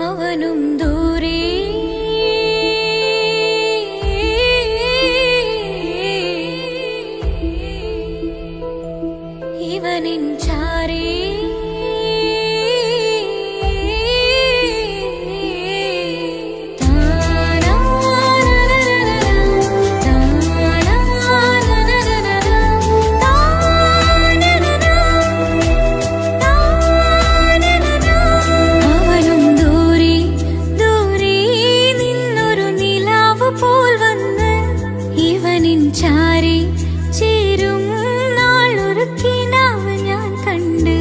അവനും ദൂരെ ഇവനിൻ ചാരേ ചാരി ചേരും നാളൊരു കിനാവ് ഞാൻ കണ്ട്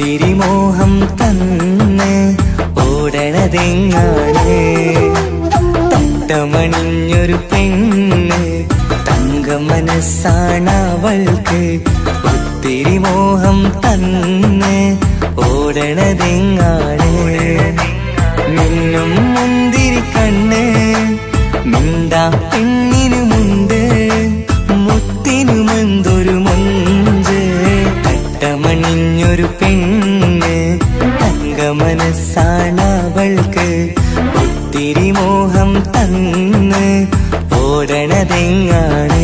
ഒത്തിരി മോഹം തന്ന് ഓടണതെങ്ങാണ്. തട്ടമണിഞ്ഞൊരു പെണ്ണ് തങ്ക മനസ്സാണവൾക്ക്. ഒത്തിരി മോഹം തന്ന് ഓടണതെങ്ങാണ്. മിന്നും മുന്തിരി കണ്ണ് മിണ്ടാ പെണ്ണിനുമുണ്ട്. മുത്തിനുമെന്തൊരു മൊഞ്ച്. തട്ടമണിഞ്ഞൊരു പെണ്ണ് തങ്ക മനസ്സാണവൾക്ക്. ഒത്തിരി മോഹം തന്ന് ഓടണതെങ്ങാണ്.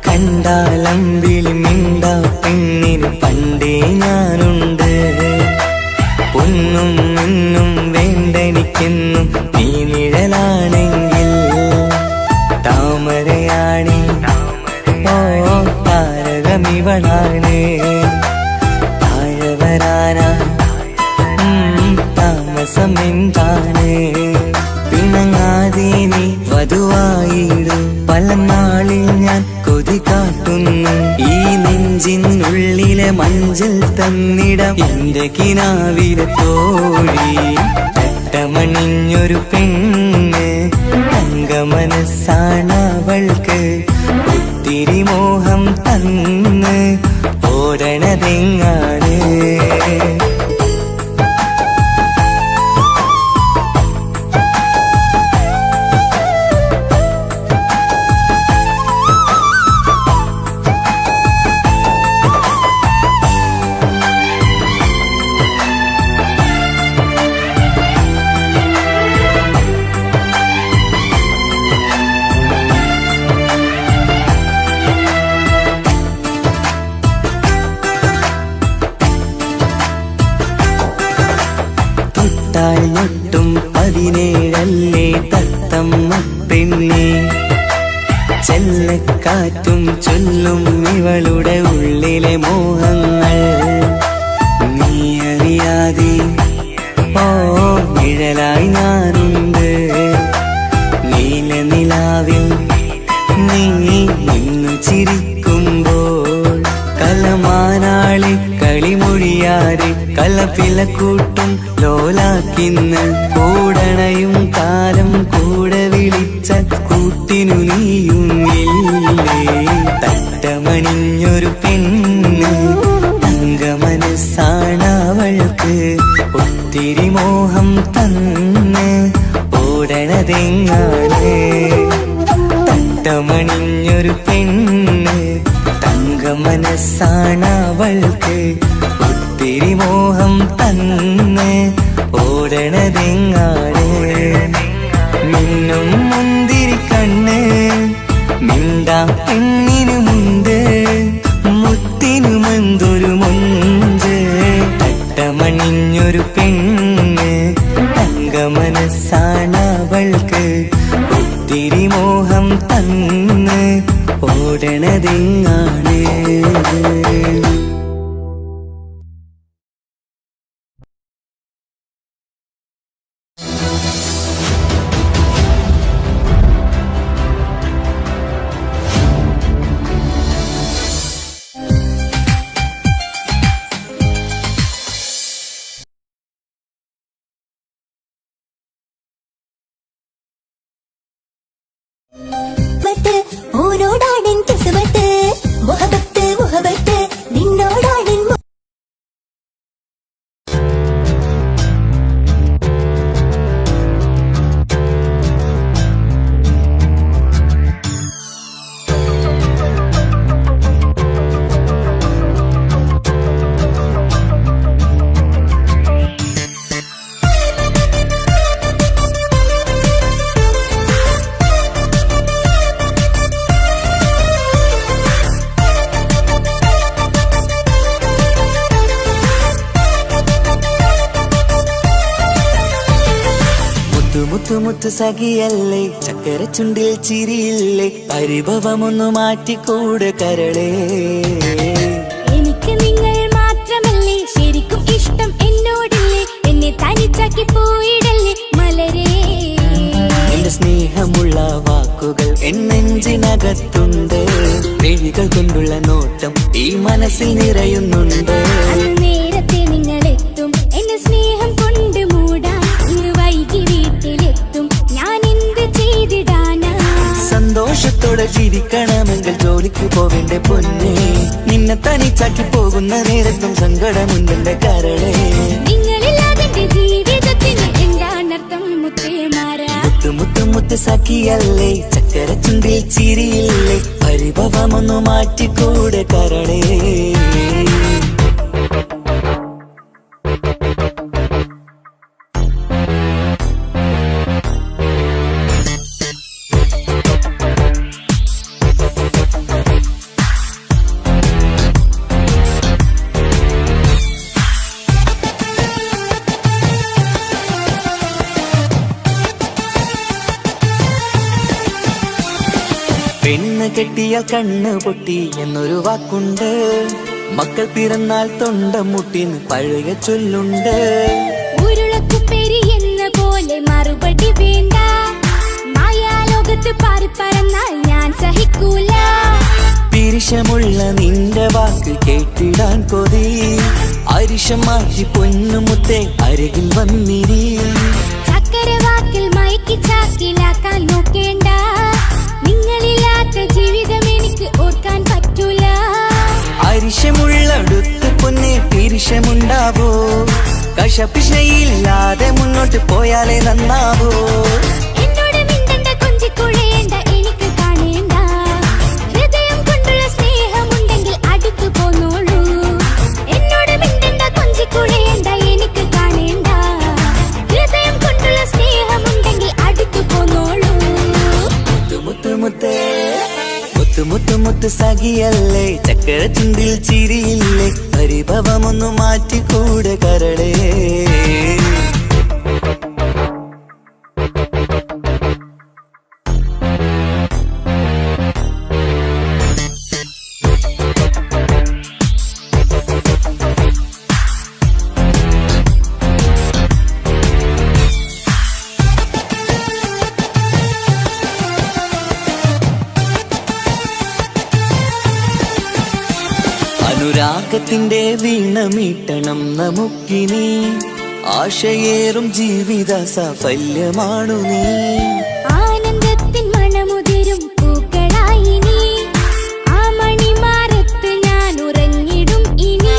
കണ്ടാലമ്പിളി മിണ്ടാ പെണ്ണിന് പണ്ടേ ഞാനുണ്ട്. പൊന്നും മിന്നും വേണ്ടെനിക്കെന്നും നീ നിഴലാണെങ്കിൽ. താമരയാണി ഓ താരകമിവളാണ്. താഴെ വരാനാ താമസം എന്താണ്. പിണങ്ങാതെ നീ വധുവായിടും. പല നാളിൽ ഞാൻ കൊതി കാട്ടുന്നു. ഈ നെഞ്ചിനുള്ളിലെ മഞ്ചൽ തന്നിടം എന്റെ കിനാവിലെ തോഴി. തട്ടമണിഞ്ഞൊരു പെണ്ണ് തങ്ക മനസ്സാണവൾക്ക്. ഒത്തിരി മോഹം തന്ന് ഓടണതെങ്ങാണ്. ൊട്ടും 17 തത്തമ്മ പെണ്ണെ. ചെല്ലക്കാറ്റും ചൊല്ലും ഇവളുടെ ഉള്ളിലെ മോഹങ്ങൾ. നീ അറിയാതെ ഓ നിഴലായി ഞാനുണ്ട്. നീലനിലാവിൽ നീ നിന്നു ചിരിക്കുമ്പോൾ. കലമാനാളി കളിമൊഴിയാറ് കലപിലക്കൂട്ടും ലോലാക്കിന്ന്. കൂടണയും കാലം കൂടെ വിളിച്ച കൂട്ടിനു നീയും ഇല്ലേ. തട്ടമണിഞ്ഞൊരു പെണ്ണ് തങ്ക മനസ്സാണവൾക്ക്. ഒത്തിരി മോഹം തന്ന് ഓടണതെങ്ങാണ്. തട്ടമണിഞ്ഞൊരു പെണ്ണ് തങ്ക മനസ്സാണവൾക്ക്. ഒത്തിരി മോഹം തന്ന് ഓടണതെങ്ങാണ്. മിന്നും മുന്തിരി കണ്ണ് മിണ്ടാ പെണ്ണിനുമുണ്ട്. മുത്തിനുമെന്തൊരു മൊഞ്ച്. തട്ടമണിഞ്ഞൊരു പെണ്ണ് തങ്ക മനസ്സാണവൾക്ക്. ഒത്തിരി മോഹം തന്ന് ഓടണതെങ്ങാണ്. ഓരോടാടൻ കിസുബത്ത് മുത്തു സഖിയല്ലേ ചക്കര ചുണ്ടിൽ ചിരിയില്ലേ പരിഭവമൊന്നു മാറ്റിക്കൂടെ കരളേ എനിക്ക് നിങ്ങൾ മാത്രമല്ലേ ശരിക്കും ഇഷ്ടം എന്നോടില്ലേ എന്നെ തനിച്ചാക്കി പോയിടല്ലേ മലരേ എന്റെ സ്നേഹമുള്ള വാക്കുകൾ എന്നെഞ്ചിനകത്തുണ്ട് മിഴികൾ കൊണ്ടുള്ള നോട്ടം ഈ മനസ്സിൽ നിറയുന്നുണ്ട് അന്ന് നേരത്തെ നിങ്ങളെത്തും എന്നെ സ്നേഹം കൊണ്ട് മൂടാൻ ഇന്ന് വൈകി വീട്ടിലെത്തും ഞാൻ എന്ത് ചെയ്തിടാനാ സന്തോഷത്തോടെ ജീവിക്കണമെങ്കിൽ ജോലിക്ക് പോവേണ്ട പൊന്നേ നിന്നെ തനിച്ചാക്കി പോകുന്ന നേരത്തും സങ്കടമുണ്ടെന്റെ കരളേ നിങ്ങളില്ലാതെ എന്റെ ജീവിതത്തിന് എന്താണർത്ഥം മുത്തേമാരാ മുത്ത് സഖിയല്ലേ ചക്കര ചുണ്ടിൽ ചിരിയില്ലേ പരിഭവമൊന്നു മാറ്റിക്കൂടെ കരളേ പെണ്ണ് കെട്ടിയാൽ കണ്ണ് പൊട്ടി എന്നൊരു വാക്കുണ്ട് മക്കൾ പിറന്നാൽ തൊണ്ട മുട്ടിന് പഴയ ചൊല്ലുണ്ട് ഉരുളക്കുപ്പേരി എന്ന പോലെ മറുപടി വേണ്ട മായാലോകത്ത് പാറി പറന്നാൽ ഞാൻ സഹിക്കൂല പിരിശമുള്ള നിന്റെ വാക്ക് കേട്ടിടാൻ കൊതി അരിശം മാറ്റി പൊന്നുമുത്തെ അരികിൽ വന്നിരി ചക്കര വാക്കിൽ മയക്കി ചാക്കിലാക്കാൻ നോക്കേണ്ട നിങ്ങളില്ലാത്ത ജീവിതം എനിക്ക് ഓർക്കാൻ പറ്റൂല അരിശമുള്ളടുത്ത് പൊന്നെ പിരിശമുണ്ടാവോ കശപിശയില്ലാതെ മുന്നോട്ട് പോയാലേ നന്നാവോ എന്നോട് മിണ്ടണ്ട കൊഞ്ചിക്കുഴയേണ്ട എനിക്ക് കാണേണ്ട ഹൃദയം കൊണ്ടുള്ള സ്നേഹമുണ്ടെങ്കിൽ അടുത്തു പോന്നോളൂ എന്നോട് മിണ്ടണ്ട കൊഞ്ചിക്കുഴയേണ്ട എനിക്ക് കാണേണ്ട ഹൃദയം കൊണ്ടുള്ള സ്നേഹമുണ്ടെങ്കിൽ അടുത്തു പോന്നോളൂ മുത്ത് സഖിയല്ലേ ചക്കര ചുണ്ടിൽ ചിരിയില്ലേ പരിഭവമൊന്നു മാറ്റിക്കൂടെ കരളേ അനുരാഗത്തിന്റെ വീണ മീട്ടണം നമുക്കിനി ആശയേറും ജീവിത സാഫല്യമാണു നീ ആനന്ദത്തിൻ മണമുതിരും പൂക്കളായി നീ ആ മണിമാറത്ത് ഞാൻ ഉറങ്ങിടും ഇനി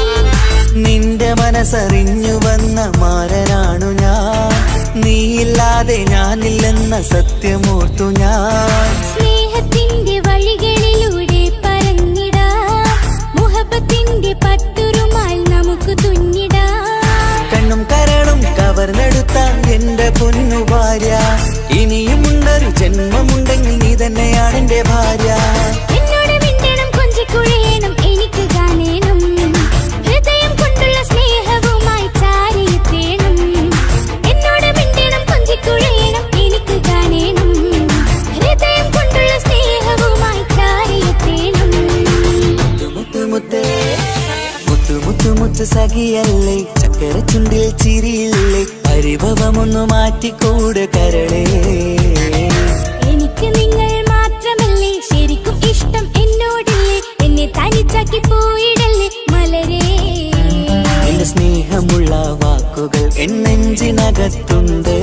നിന്റെ മനസ്സറിഞ്ഞു വന്ന മാരനാണു ഞാൻ നീയില്ലാതെ ഞാനില്ലെന്ന സത്യമോർത്തു ഞാൻ സ്നേഹത്തിന്റെ വഴികളിലൂടെ പറന്നിടാം മുഹബത്തിന്റെ പട്ടുറുമാൽ നമുക്ക് തുന്നിടാം കണ്ണും കരളും കവർന്നെടുത്ത എന്റെ പൊന്നു ഭാര്യ ഇനിയുമുണ്ടൊരു ജന്മമുണ്ടെങ്കിൽ നീ തന്നെയാണ് എന്റെ ഭാര്യ എന്നോട് മിണ്ടണം കൊഞ്ചിക്കുഴയണം എനിക്ക് കാണേണം ഹൃദയം കൊണ്ടുള്ള സ്നേഹവുമായി ചാരിയെത്തേണം എന്നോട് മിണ്ടണം കൊഞ്ചിക്കുഴയണം എനിക്ക് കാണേണം ഹൃദയം കൊണ്ടുള്ള സ്നേഹവുമായി ചാരിയെത്തേണം മുത്ത് സഖിയല്ലേ ചക്കര ചുണ്ടിൽ ചിരിയില്ലേ പരിഭവമൊന്നു മാറ്റിക്കൂടെ കരളേ എനിക്ക് നിങ്ങൾ മാത്രമല്ലേ ശരിക്കും ഇഷ്ടം എന്നോടില്ലേ എന്നെ തനിച്ചാക്കി പോയിടല്ലേ മലരേ എന്റെ സ്നേഹമുള്ള വാക്കുകൾ എന്നെഞ്ചിനകത്തുണ്ട്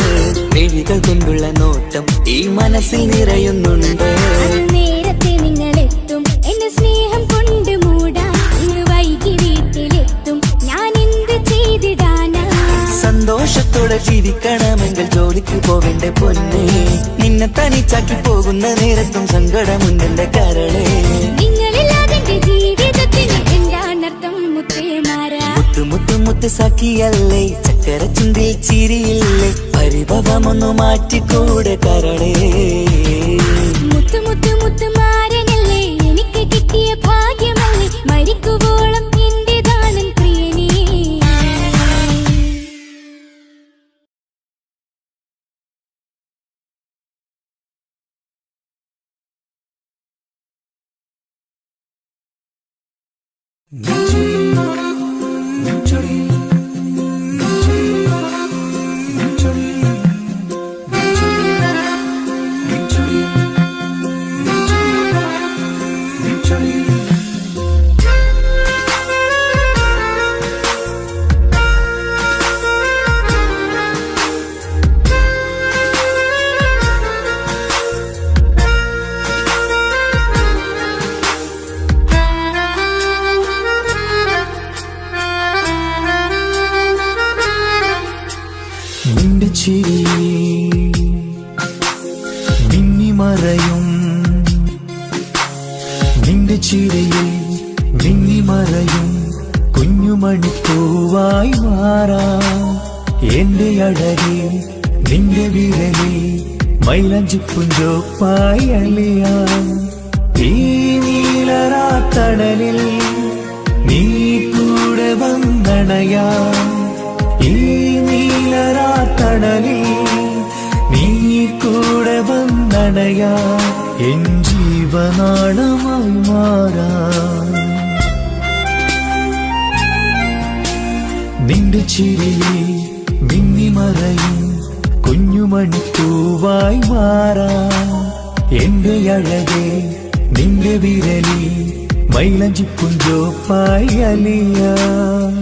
മിഴികൾ കൊണ്ടുള്ള നോട്ടം ഈ മനസ്സിൽ നിറയുന്നുണ്ട് അന്ന് നേരത്തെ നിങ്ങളെത്തും എന്നെ സ്നേഹം കൊണ്ട് മൂടാൻ ഇന്ന് വൈകി വീട്ടിലെത്തും ഞാൻ എന്ത് ചെയ്തിടാനാ സന്തോഷത്തോടെ ജീവിക്കണമെങ്കിൽ ജോലിക്ക് പോവേണ്ട പൊന്നേ നിന്നെ തനിച്ചാക്കി പോകുന്ന നേരത്തും സങ്കടമുണ്ടെന്റെ കരളേ നിങ്ങളില്ലാതെ എന്റെ ജീവിതത്തിന് എന്താണർത്ഥം മുത്തേമാരാ മുത്ത് സഖിയല്ലേ ചക്കര ചുണ്ടിൽ ചിരിയില്ലേ പരിഭവമൊന്നു മാറ്റിക്കൂടെ കരളേ മുത്ത് മാരനല്ലേ എനിക്ക് കിട്ടിയ ഭാഗ്യമല്ലേ മരിക്കുവോളം നിന്റെ ചിരി മിന്നിമറയും, നിന്റെ ചിരിയിൽ മിന്നിമറയും കുഞ്ഞുമണിപ്പൂവായി മാറാം. എന്റെ അഴകിൽ നിന്റെ വിരലിൽ മൈലാഞ്ചിപ്പുഞ്ചോപ്പായി അലിയാം. ഈ നീലരാത്തണലിൽ നീ കൂടെ വന്നണയാം. ഈ നീലരാത്തണലിൽ നീ കൂടെ വന്നണയാ. എൻ ജീവനാളമായി മാറാം. നിന്റെ ചിരിയിൽ മിന്നിമറയും കുഞ്ഞുമണിപ്പൂവായി മാറാം. എന്റെ അഴകെ നിന്റെ വിരലിൽ മൈലാഞ്ചിപ്പുഞ്ചോപ്പായി അലിയാം.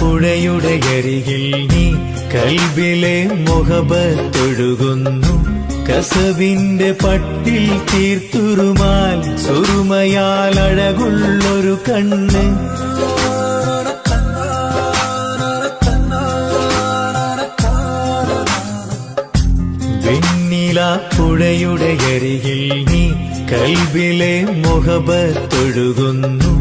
പുഴയുടെ അരികിൽ നീ കൽബിലെ മുഹബത്തൊഴുകുന്നു. കസവിന്റെ പട്ടിൽ തീർത്തുറുമാൽ സുറുമയാൽ അഴകുള്ളൊരു കണ്ണ്. വെണ്ണില പുഴയുടെ അരികിൽ നീ കൽബിലെ മുഹബത്തൊഴുകുന്നു.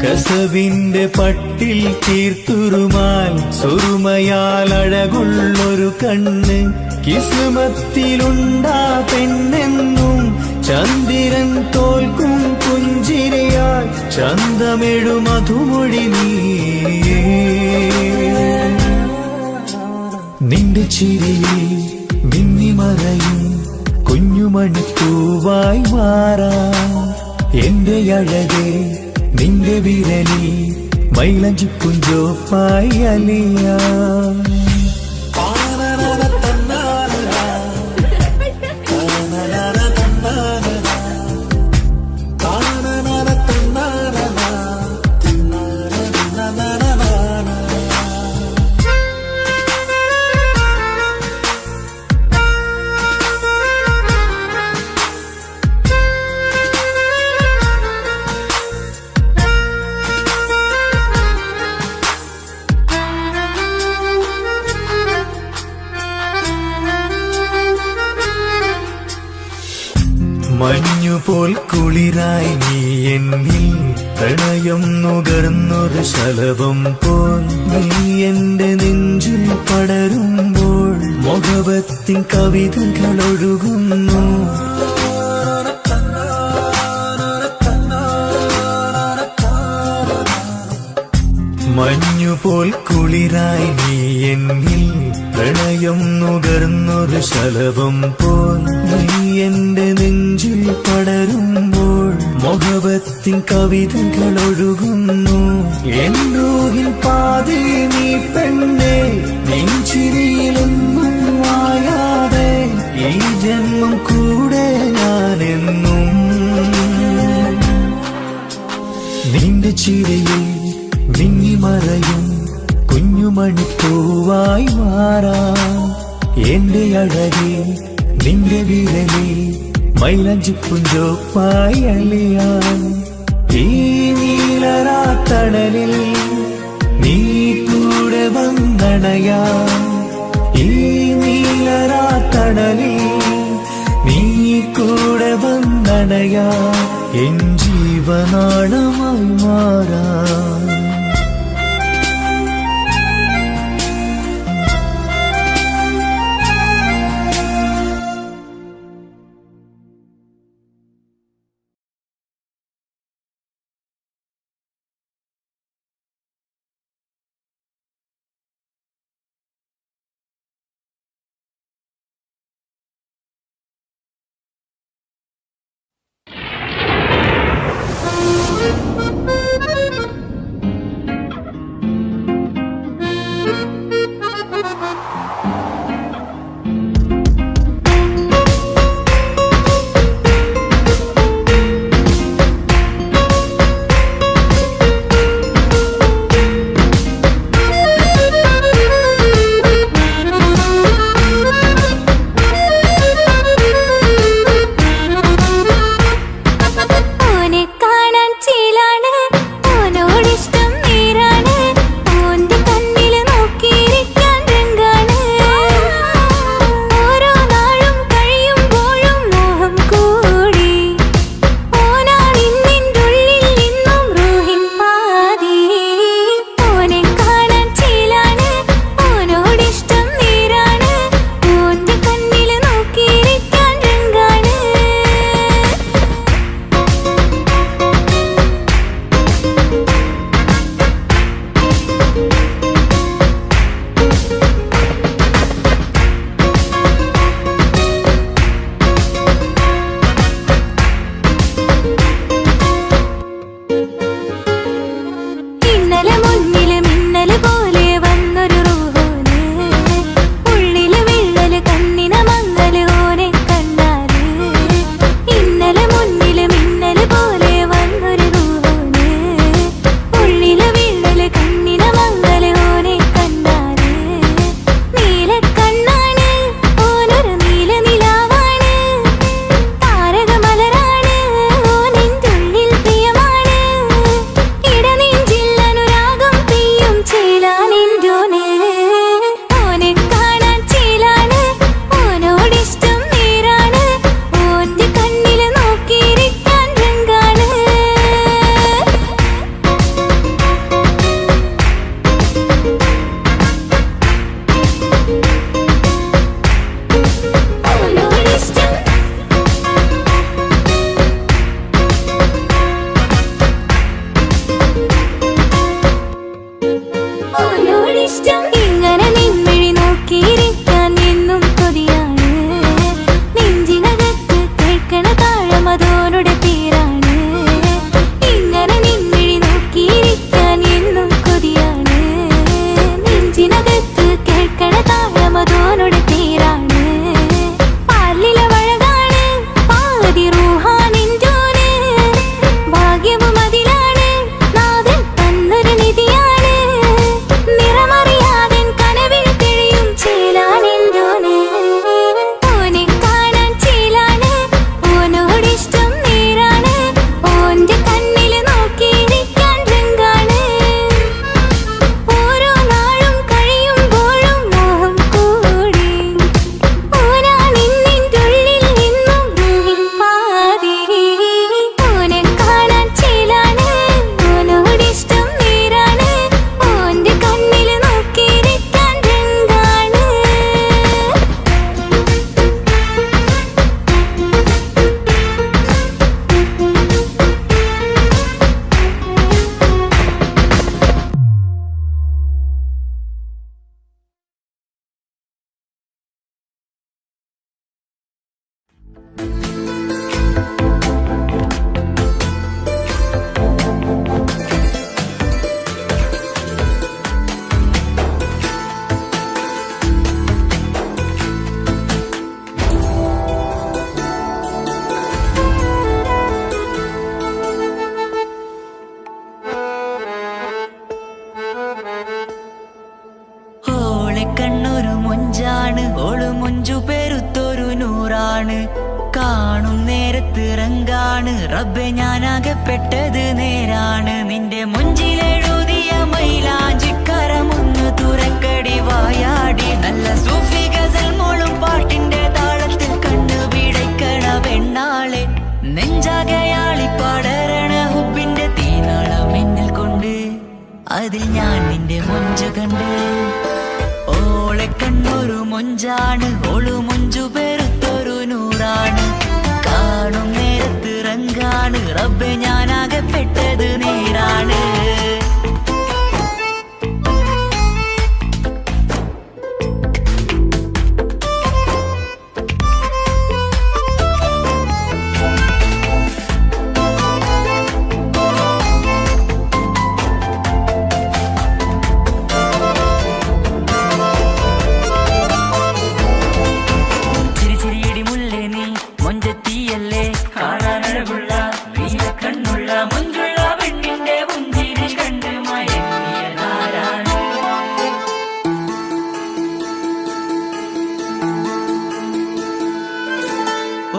കസവിന്റെ പട്ടിൽ തീർത്തുറുമാൽ സുറുമയാൽ അഴകുള്ളൊരു കണ്ണ്. കിസ്മത്തിലുണ്ടാ പെണ്ണെന്നും ചന്ദ്രൻ തോൽക്കും പുഞ്ചിരിയാൽ ചന്തമെഴു മധുമൊഴി നീയേ. നിന്റെ ചിരിയിൽ മിന്നിമറയും കുഞ്ഞുമണിപ്പൂവായി മാറാം. എന്റെ അഴകെ നിന്റെ വിരലിൽ മൈലാഞ്ചിപ്പുഞ്ചോപ്പായി അലിയാം. മഞ്ഞുപോൽ കുളിരായി നീ എന്നിൽ പ്രണയം നുകർന്നൊരു ശലഭം പോൽ. നീ എന്റെ നെഞ്ചിൽ പടരുമ്പോൾ മുഹബത്തിൻ കവിതകൾ ഒഴുകുന്നു. മഞ്ഞുപോൽ കുളിരായി നീ എന്നിൽ പ്രണയം നുകർന്നൊരു ശലഭം പോൽ. നീ എന്റെ നെഞ്ചിൽ പടരുമ്പോൾ മുഹബത്തിൻ കവിതകൾ ഒഴുകുന്നു. എൻ റൂഹിൻ പാതി നീ പെണ്ണെ, നെഞ്ചിരിയിലൊന്നും മായാതെ ഈ ജന്മം കൂടെ ഞാനെന്നും. നിന്റെ ചിരിയിൽ മിന്നിമറയും കുഞ്ഞുമണിപ്പൂവായി മാറാം. എന്റെ അഴകെ നിന്റെ വിരലിൽ മൈലാഞ്ചിപ്പുഞ്ചോപ്പായി അലിയാം. ഈ നീലരാത്തണലിൽ നീ കൂടെ വന്നണയാം. ഈ നീലരാത്തണലിൽ അണയാ എൻ ജീവനാളമായി മാറാ തിരങ്കാണ് റബ്ബെ ഞാനാകപ്പെട്ടത് നേരാണ് നിന്റെ മുഞ്ചിലെഴുതിയ മൈലാഞ്ചിക്കരമൊന്ന് തുറക്കടി വായാടി നല്ല സൂഫി ഗസൽ മോളും പാട്ടിന്റെ താളത്തിൽ കണ്ണു പിടയ്ക്കണ പെണ്ണാളെ കാതിൽ ഞാൻ നിന്റെ മൊഞ്ചു കണ്ട്. ഓളെ കണ്ണൊരു മൊഞ്ചാണ്, ഓളു മൊഞ്ചു പെരുത്തൊരു നൂറാണ്. കാണും നേരത്ത് റങ്കാണ്, റബ്ബെ ഞാനാകപ്പെട്ടത് നേരാണ്.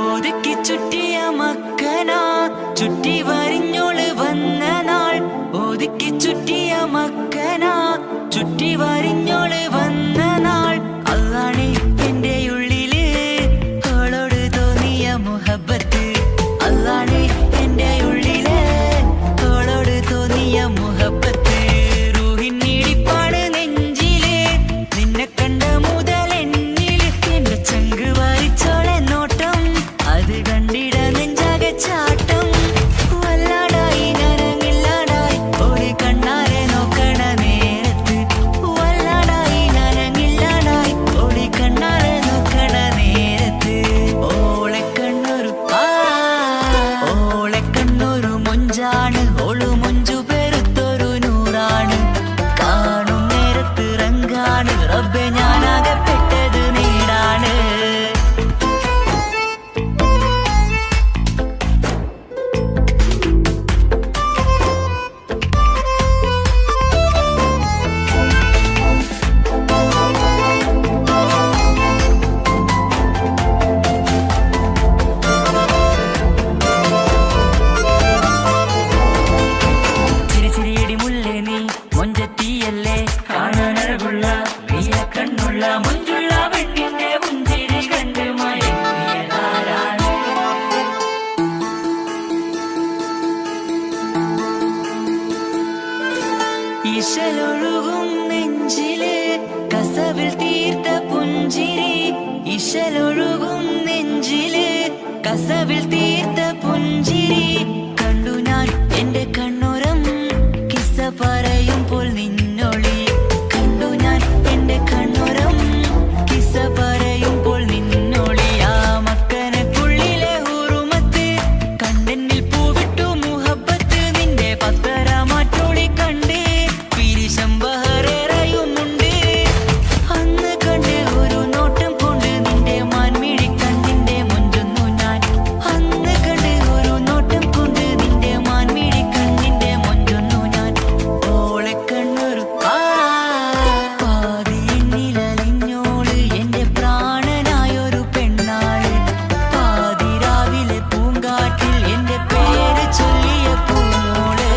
ഒതുക്കി ചുറ്റിയ മക്കന ചുറ്റി വരിഞ്ഞോള് വന്ന നാൾ. ഒതുക്കി ചുറ്റിയ മക്കന ചുറ്റി വരിഞ്ഞോള് വന്ന നാൾ. അതാണ് എന്റെ ഉള്ളില് അവളോട് തോന്നിയ മുഹബത്ത്. അതാണ് എന്റെ ഉള്ളില് അവളോട് തോന്നിയ മുഹബത്ത്. റൂഹിന്നിടിപ്പാണ് നെഞ്ചില് നിന്നെ കണ്ട മുതൽ എന്നില്. എന്റെ ചങ്ക് വായിച്ചോളെ നോട്ടം, അത് കണ്ടിട നെഞ്ചാകെ ചാട്ടം. വല്ലാടായി നനങ്ങില്ലാടായി ഓടി കണ്ണാരെ നോക്കണ നേരത്ത്. വല്ലാടായി നനങ്ങില്ലാടായി ഓടി കണ്ണാരെ നോക്കണ നേരത്ത്. ഓളെ കണ്ണൊരു മൊഞ്ചാണ്, ഓളു മൊഞ്ചു പെരുത്തൊരു നൂറാണ്. കാണും നേരത്ത് റങ്കാണ്, റബ്ബെ ഞാനാകപ്പെട്ടത് നേരാണ്. ചിരിച്ചിരിയടി മുല്ലേ നീ മൊഞ്ചത്തിയല്ലേ, കാണാനഴകുള്ള നീല കണ്ണുള്ള മൊഞ്ചുള്ള പെണ്ണിന്റെ പുഞ്ചിരി കണ്ട് മയങ്ങിയതാരാണ്. ഇശലൊഴുകും നെഞ്ചില് കസവിൽ തീർത്ത പുഞ്ചിരി. ഇശലൊഴുകും നെഞ്ചില് കസവിൽ തീർത്ത പുഞ്ചിരി. കണ്ടു ഞാൻ എന്റെ കണ്ണുരം കിസ്സ പറയുമ്പോൾ നിന്നൊളി. കണ്ടു ഞാൻ എന്റെ കണ്ണുരം കിസ്സ പറയുമ്പോൾ നിന്നൊളി. ആ മക്കനക്കുള്ളിലെ ഹുറുമത്ത് കണ്ടെന്നിൽ പൂവിട്ടു മുഹബത്ത്. നിന്റെ പത്തര മാറ്റോളി കണ്ട് പിരിശം ബഹറേറയുമുണ്ട്. അന്ന് കണ്ട് ഒരു നോട്ടം കൊണ്ട് നിന്റെ മാൻമിഴി കണ്ണിന്റെ മൊഞ്ചൊന്നു ഞാൻ. അന്ന് കണ്ട് ഒരു നോട്ടം കൊണ്ട് നിന്റെ മാൻമിഴി കണ്ണിന്റെ മൊഞ്ചൊന്നു ഞാൻ. ഓളെ കണ്ണൊരു പാതിയെന്നിലലിഞ്ഞോള് എന്റെ പ്രാണനായൊരു പെണ്ണാള്. പാതിരാവിലെ പൂങ്കാറ്റിൽ എന്റെ പേര് ചൊല്ലിയ പൂമോള്.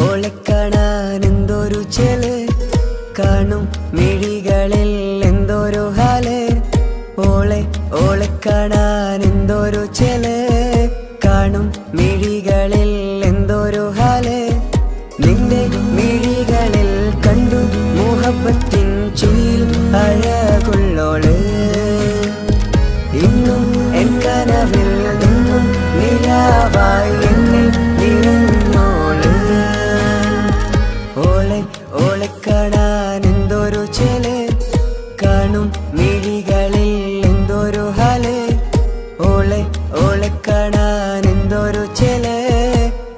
ഓളെ കാണാൻ എന്തൊരു ചെല്, കാണും മിഴികളിൽ എന്തൊരു ഹാല്. ഓളെ കാണാൻ എന്തൊരു ചെല്, കാണും മിഴികളിൽ എന്തൊരു ഹാല്. നിന്റെ മിഴികളിൽ കണ്ടു മുഹബത്തിൻ ചുയിൽ അഴകുള്ളോള്. ഇന്നും എൻ കനവിൽ നിന്നും നിലാവായി എന്നിൽ നിറഞ്ഞോള്. ഓളെ കാണാൻ എന്തൊരു ചെല്, കാണും മിഴികളിൽ എന്തൊരു ഹാല്. ഓളെ കാണാൻ എന്തൊരു ചെല്,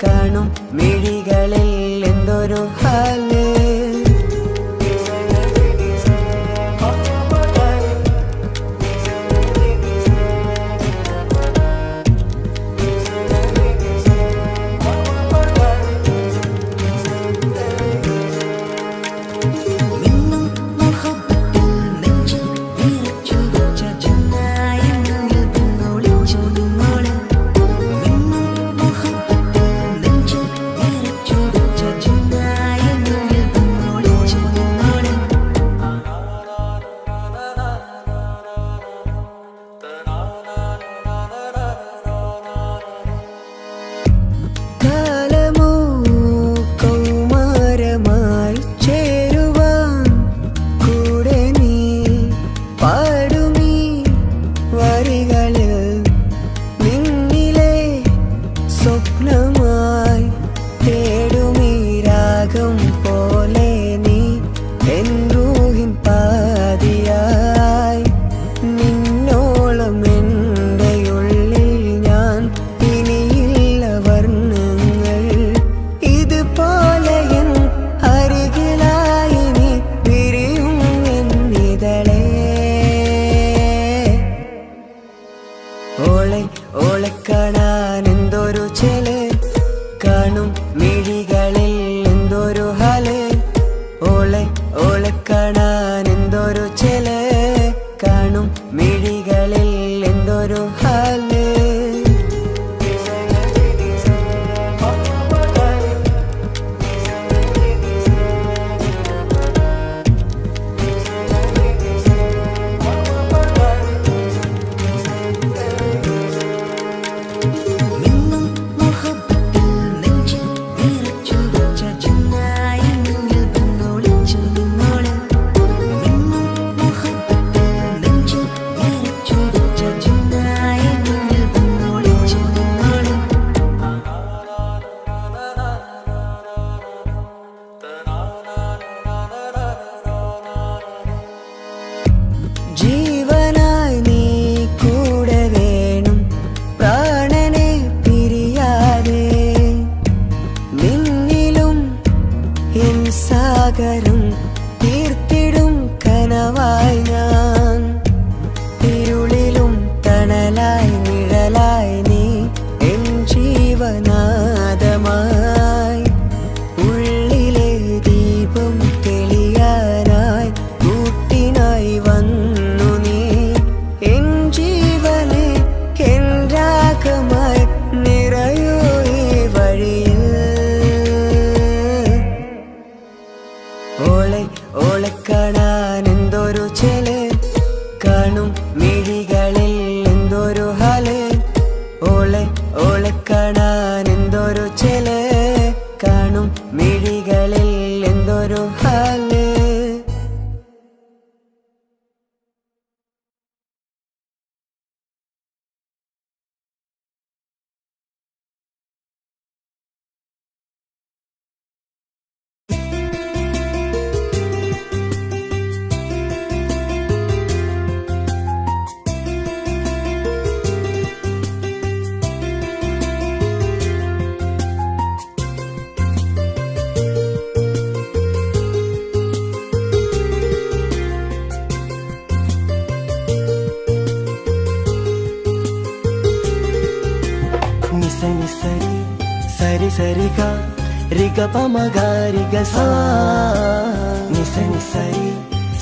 കാണും മിഴികളിൽ എന്തൊരു ഹാല്. സ്വപ്നമായി തേടുമീ രാഗം പോലെ നീ എൻ റൂഹിൻ പാതിയായി നിന്നോളം എൻ്റെ ഉള്ളിൽ ഞാൻ ഇനിയില്ല വർണ്ണങ്ങൾ ഇതുപോലെ എൻ അരികിലായി നീ പിരിയും എന്നിതളേ ഓളെ ഓളെ കാണാൻ എന്തൊരു ചെല് കാണും മിഴികളിൽ എന്തൊരു ഹാല് ഓളെ ഓളെ കാണാൻ എന്തൊരു ചെല് കാണും മിഴികളിൽ എന്തൊരു ഹാല് ജീവനായി നീ കൂടെ വേണം പ്രാണനെ പിരിയാതെ നിന്നിലും എൻ സാഗരം തീർത്തിടും കനവായി ഞാൻ ഇരുളിലും തണലായി നിഴലായി നീ എൻ ജീവനാദമായി ഉള്ളിലെ ദീപം തെളിയാനായി കൂട്ടിനായി വന്നു നീ എൻ ജീവനെ എൻ രാഗമായി നിറയൂ ഈ വഴിയിൽ ഓളെ ഓളെ കാണാൻ എന്തൊരു ചെല് കാണും മിഴികളിൽ എന്തൊരു ഹാല് ഓളെ ഓളെ കാണാൻ എന്തൊരു ചെല് കാണും മിഴികളിൽ എന്തൊരു ഹാല് నిసని సరి సరి సరిగా రిగ పమగ రిగ సా నిసని సరి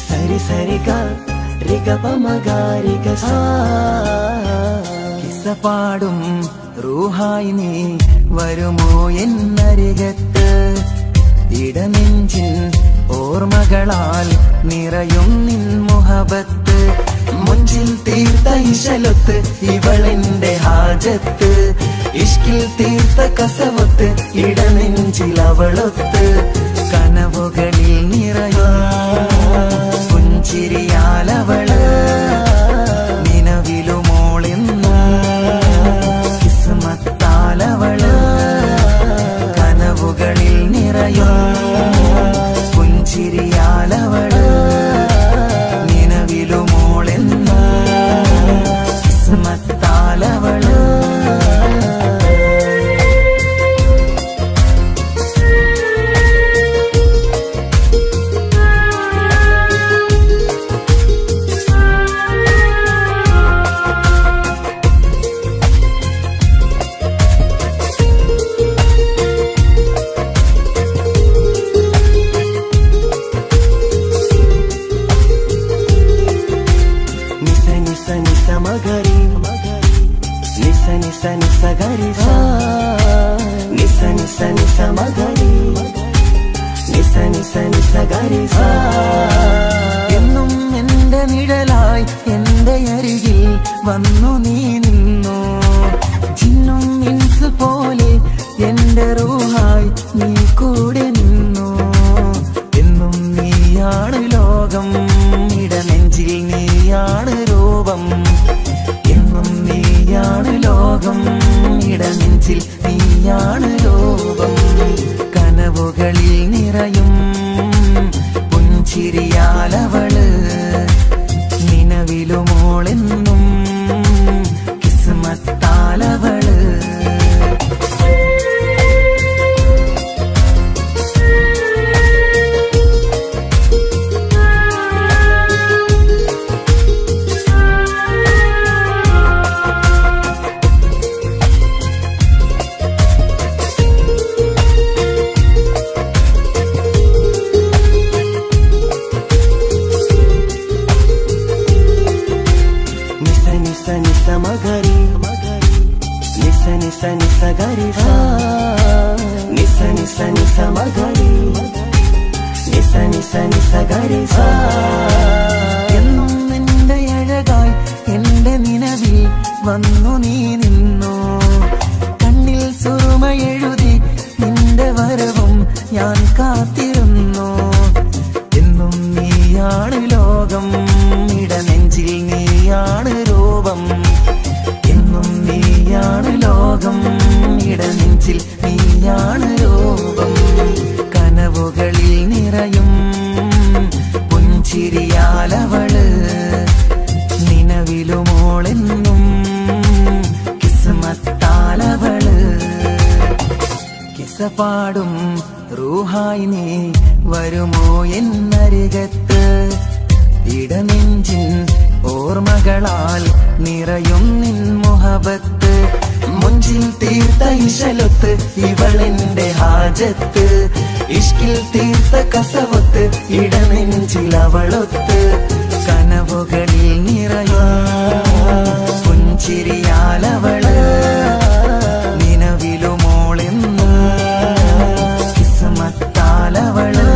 సరి సరిగా రిగ పమగ రిగ సా കിസ്സപാടും റൂഹായി നീ വരുമോ എന്നരികത്ത് ഇടനെഞ്ചിൻ ഓർമ്മകളാൽ നിറയും നിൻ മുഹബത്ത് മുഞ്ചിൽ തീർത്ത ഇശലൊത്ത് ഇവളെന്റെ ഹാജത്ത് ഇഷ്കിൽ തീർത്ത കസവത്ത് ഇടനെഞ്ചിൽ അവളൊത്ത് കനവുകളിൽ നിറയാ പുഞ്ചിരിയാലവള് നിലവിലുമോളെന്ന കിസ്മത്താലവള് കനവുകളിൽ നിറയാ പുഞ്ചിരിയാലവള് നിലവിലുമോളെന്ന കിസ്മത്താലവള് మగరి నిస నిస నిస గరి సా నిస నిస నిస మగరి నిస నిస నిస గరి సా എന്നും എന്റെ നിഴലായി എന്റെ അരികിൽ വന്നു നീ നിന്നു ജിന്നും ഇൻസ് പോലെ എന്റെ റൂഹായി നീ കൂടെ നിന്നു എന്നും നീയാണ് ലോകം ഇടനെഞ്ചിൽ നീയാണ് രൂപം എന്നും നീയാണ് ലോകം ഇടനെഞ്ചിൽ നീ പുഞ്ചിരിയാലവള് നിലവിലുമോളെന്നും കിസ്മത്താലവള് మగరి నిస నిస నిస గరి సా నిస నిస నిస మగరి నిస నిస നിസ ഗരി സാ എന്നും നിന്റെ അഴകായി എന്റെ നിലവിൽ വന്നു നീ നിന്നു കണ്ണിൽ സുറുമയെഴുതി നിന്റെ വരവും ഞാൻ കാത്തിരുന്നു എന്നും നീയാണ് ലോകം ഇടനെഞ്ചിൽ നീയാണ് രൂപം എന്നും നീയാണ് ലോകം ഇടനെഞ്ചിൽ നീയാണ് രൂപം കനവുകളിൽ നിറയും പുഞ്ചിരിയാലവള് നിലവിലുമോളെന്നും കിസ്മത്താലവള് കിസപാടും റൂഹായി നീ വരുമോ എന്നരികത്ത് ഇടനെഞ്ചിൻ ഓർമ്മകളാൽ നിറയും നിൻ മുഹബത്ത് മുഞ്ചിൽ തീർത്ത ഇശലൊത്ത് ഇവളെന്റെ ഹാജത്ത് ഇഷ്കിൽ തീർത്ത കസവത്ത് ഇടനെഞ്ചിൽ അവളൊത്ത് കനവുകളിൽ നിറയും പുഞ്ചിരിയാലവള് നിലവിലുമോളെന്നും കിസ്മത്താലവള്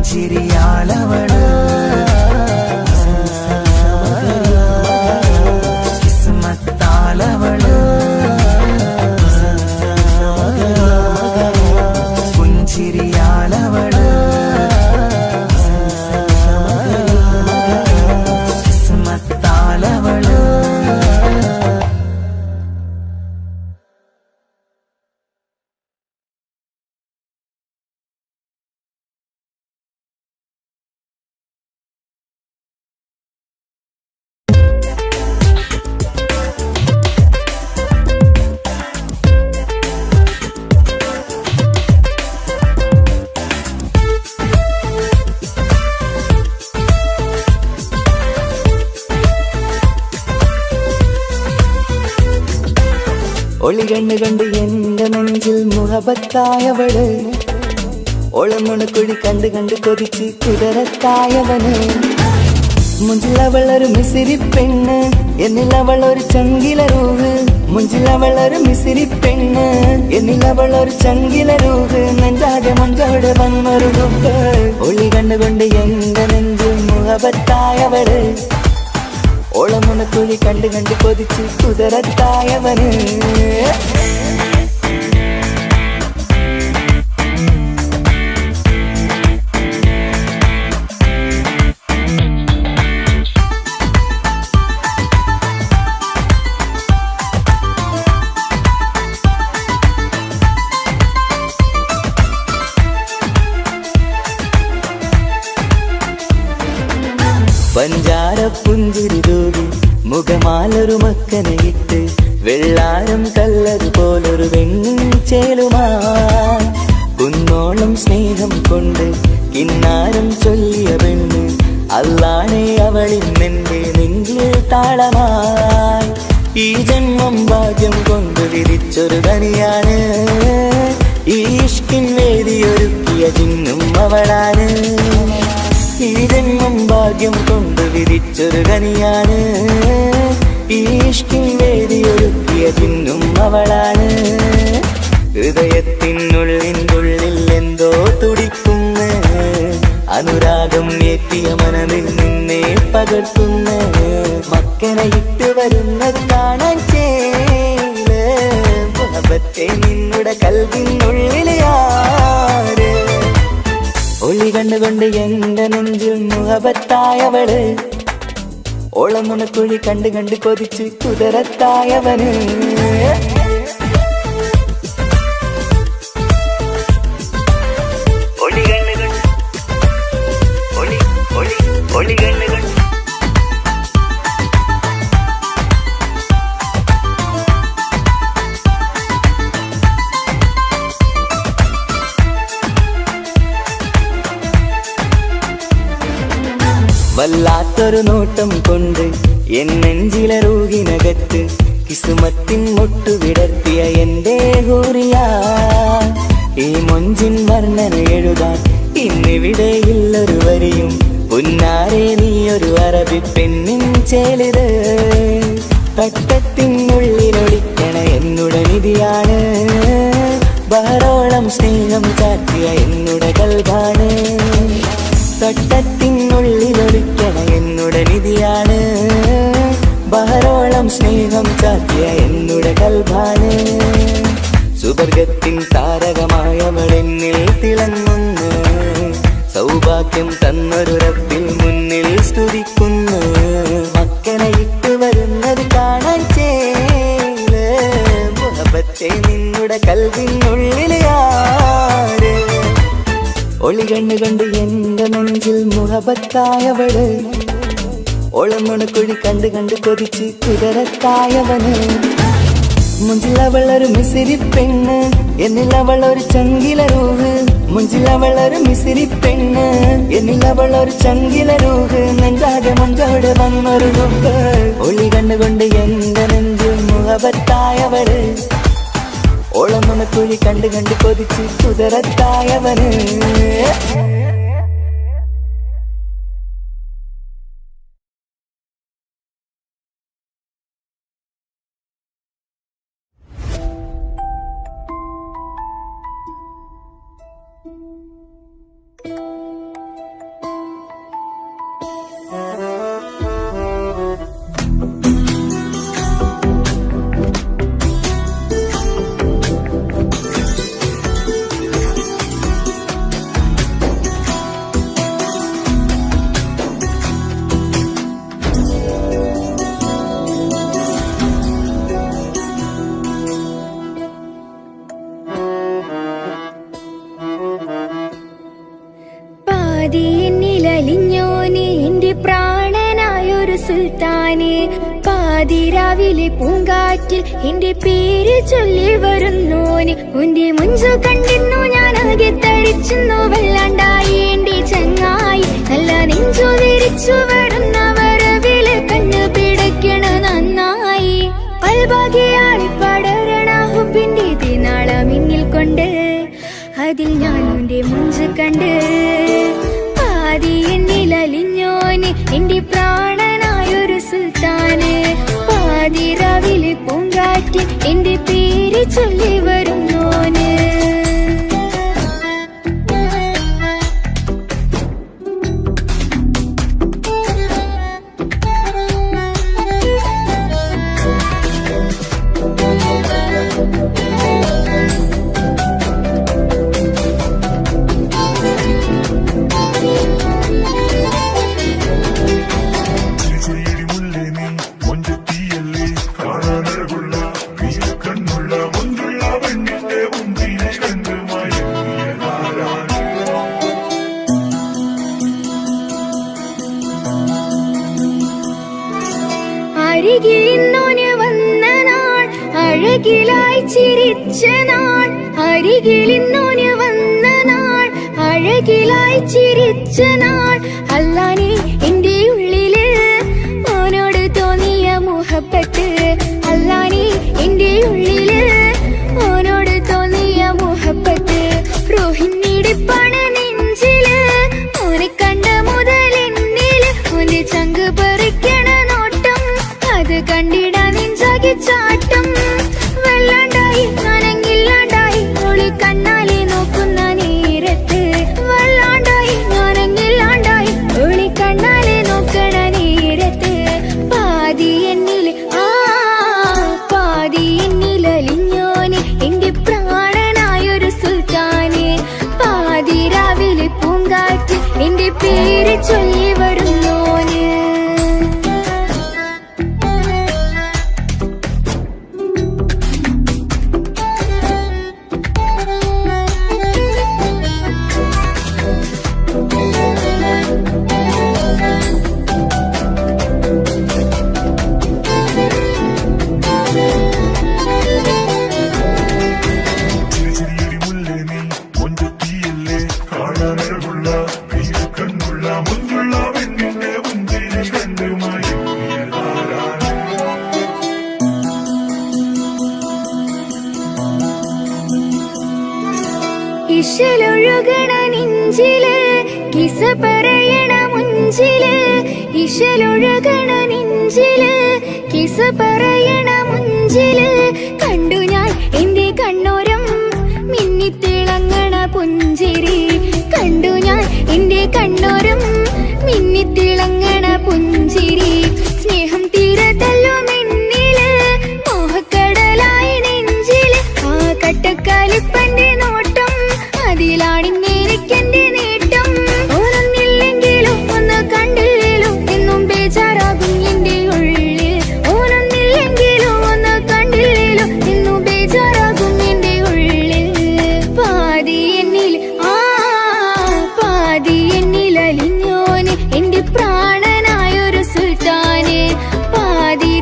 പുഞ്ചിരിയാലവള് കിസ്മത്താലവള് പുഞ്ചിരിയാലവള് കിസ്മത്താലവള് ഒളി കണ്ണു കണ്ട് എന്റെ നെഞ്ചിൽ മുഹബത്തായവള് ഒളമുണക്കുഴി കണ്ട് കണ്ട് കൊതിച്ച് കുതിരത്തായവന് മുഞ്ചിലവളൊരു മിസിരി പെണ്ണ് എന്നിലവളൊരു ചങ്കിലരൂഹ് മുഞ്ചിലവളൊരു മിസിരി പെണ്ണ് എന്നിലവളൊരു ചങ്കിലരൂഹ് നെഞ്ചാകെ മഞ്ചോട് വന്നൊരു ദുഃഖ് ഒളി കണ്ടുകൊണ്ട് എന്റെ നെഞ്ചിൽ മുഹബത്തായവള് ഓളമുണക്കുഴി കണ്ട് കണ്ട് കൊതിച്ച് കുതിരത്തായവന് പഞ്ചാര പുഞ്ചിരി തൂകി മുഖമാലൊരു മക്കനയിട്ട് വെള്ളാരം കല്ലതുപോലൊരു വെണ്ണിൻ ചേലുമായി കുന്നോളം സ്നേഹം കൊണ്ട് കിന്നാരം ചൊല്ലിയ പെണ്ണ് അല്ലാണെ അവളിന്നെന്റെ നെഞ്ചിൽ താളമായി ഈ ജന്മം ഭാഗ്യം കൊണ്ട് വിരിച്ചൊരു കനിയാണ് ഈ ഇഷ്കിൻ വേദിയൊരുക്കിയ ജിന്നും അവളാണ് ഈ ജന്മം ഭാഗ്യം കൊണ്ട് വിരിച്ചൊരു കനിയാണ് ഈ ഇഷ്കിൻ വേദിയൊരുക്കിയ ജിന്നും അവളാണ് ഹൃദയത്തിനുള്ളിൽ എന്തോ തുടിക്കുന്ന അനുരാഗം ഏറ്റിയ മനതിൽ നിന്നെ പകർത്തുന്ന മക്കനെ ഇട്ട് വരുന്നത് കാണാൻ ചേല് മുഹബത്തെ നിന്നുടെ കൽവിനുള്ളിലെ ആര് ഒളി കണ്ടുകൊണ്ട് എന്റെ നെഞ്ചിൽ മുഹബത്തായവള് ഓളമുണക്കുഴി കണ്ട് കണ്ട് കൊതിച്ച് കുതിരത്തായവന് വന്നൊരു നോട്ടം കൊണ്ട് എൻ നെഞ്ചിലെ റൂഹിനകത്ത് കിസുമത്തിൻ മുട്ടു വിടർത്തിയ എന്റെ ഹൂറിയ ഈ മൊഞ്ചിൻ വർണ്ണന എഴുതാൻ ഇന്നിവിടെയില്ലൊരു വരിയും പുന്നാരെ നീയൊരു അറബി പെണ്ണിൻ ചേലിത് തട്ടത്തിനുള്ളിലൊളിക്കണ എന്നുടെ നിധിയാണ് ബഹറോളം സ്നേഹം കാട്ടിയ എന്നുടെ കൽബാണ് തട്ടത്തിനുള്ളിലൊളിക്കണ എന്നുടെ നിധിയാണ് ബഹറോളം സ്നേഹം കാട്ടിയ എന്നുടെ കൽബാണ് സുവർഗത്തിൻ താരകമായവളെന്നിൽ തിളങ്ങുന്നു സൗഭാഗ്യം തന്നൊരു റബ്ബിൽ മുന്നിൽ സ്തുതിക്കുന്നു മക്കനെ ഇട്ട് വരുന്നത് കാണാൻ ചേല് മുഹബത്തെ നിന്നുടെ കൽവിനുള്ളിൽ ആര് ഒളി കണ്ണുകൊണ്ട് എന്റെ നെഞ്ചിൽ മുഹബത്തായവള് ഒളമുണക്കുഴി കണ്ട് കണ്ട് കൊതിച്ച് കുതിരത്തായവന് മുഞ്ചിലവളൊരു മിസിരി പെണ്ണ് എന്നിലവളൊരു ചങ്കില രൂഹ് മുഞ്ചിലവളൊരു മിസിരി പെണ്ണ് എന്നിലവളൊരു ചങ്കില രൂഹ് നെഞ്ചാകെ മഞ്ചോടെ വന്നൊരു രൂഹ് ഒളി കണ്ണുകൊണ്ട് എന്റെ നെഞ്ചിൽ മുഹബത്തായവള് ഓളമുണക്കുഴി കണ്ട് കണ്ട് കൊതിച്ച് കുതിരത്തായവന് എന്നിലലിഞ്ഞോനെ എന്റെ പ്രാണനായൊരു സുൽത്താനെ പാതിരാവിലെ പൂങ്കാറ്റിൽ എന്റെ പേര് ചൊല്ലി വരുന്നോനെ ഉന്റെ മുഞ്ചു കണ്ടിരുന്നു ഞാൻ ആകെ തരിച്ചുന്നു വല്ലാണ്ടായി എന്റെ ചങ്ങായി നല്ല നെഞ്ചു വിരിച്ചു വരുന്ന വരവില് കണ്ണു പിടയ്ക്കണ നന്നായി പൽഭാഗ്യാളി പടരണ ഹുബിന്റെ തിനാള മിന്നിൽ കൊണ്ട് അതിൽ ഞാൻ എന്റെ മുഞ്ചു കണ്ട് പാതി എന്നിലലിഞ്ഞോന് എന്റെ പ്രാണനായൊരു സുൽത്താന് പാതിരാവിലെ പൂങ്കാറ്റിൽ എന്റെ പേര് ചൊല്ലി വരുന്നോന് അരികിലിന്നോന് വന്ന നാൾ അഴകിലായി ചിരിച്ച നാൾ അരികിലിന്നോന് വന്ന നാൾ അഴകിലായി ചിരിച്ച നാൾ അല്ലാനെ എന്റെ ഉള്ളില് ഓനോട് തോന്നിയ മുഹബത്ത് അല്ലാനെ എന്റെ ഉള്ളില് ഓനോട് തോന്നിയ മുഹബത്ത് റോഹിണിടിപ്പാണ് നെഞ്ചില് ഓനെ കണ്ട മുതൽ എന്നില് ഓന്റെ ചങ്ക് പറിക്കണ നോട്ടം അത് കണ്ടിടാ നെഞ്ചാകെ ചാട്ടം വല്ലാണ്ടായി ഞാനങ്ങില്ലാണ്ടായി ഒളി കണ്ണാലെ നോക്കുന്ന നേരത്ത് വല്ലാണ്ടായി ഞാനങ്ങില്ലാണ്ടായി ഒളി കണ്ണാലെ നോക്കണ നേരത്ത് പാതി എന്നില് പാതി എന്നിലലിഞ്ഞോന് എന്റെ പ്രാണനായൊരു സുൽത്താന് പാതിരാവിലെ പൂങ്കാറ്റ് എന്റെ പേര് ചൊല്ലി വരുന്നോന് കാണാനഴകുള്ള കണ്ണുള്ള മുഞ്ചുള്ള പെണ്ണിന്റെ മുഞ്ചിൽ ഇശലൊഴുകണ നെഞ്ചില് കിസ പറയണ മുഞ്ചില് ഇശലൊഴുകണ നെഞ്ചില് കിസ പറയണ മുഞ്ചില് കണ്ടു ഞാൻ എന്റെ കണ്ണോരം മിന്നിത്തിളങ്ങണ പുഞ്ചിരി കണ്ടു ഞാൻ എന്റെ കണ്ണോരം മിന്നിത്തിളങ്ങണ പുഞ്ചിരി സ്നേഹം തീരതല്ലോ മിന്നില് മോഹക്കടലായി നെഞ്ചില് ആ കട്ടക്കാലിപ്പന്റെ നോട്ടം അതിലാണിന്നെനിക്കെന്റെ നേട്ടം ഓനൊന്നില്ലെങ്കിലും ഒന്ന് കണ്ടില്ലേലും എന്നും ബേജാറാകും എന്റെ ഉള്ളിൽ ഓനൊന്നില്ലെങ്കിലും ഒന്ന് കണ്ടില്ലേലും എന്നും ബേജാറാകും എന്റെ ഉള്ളിൽ പാതി എന്നിൽ പാതി എന്നിൽ അലിഞ്ഞോന് എന്റെ പ്രാണനായൊരു സുൽത്താന് പാതി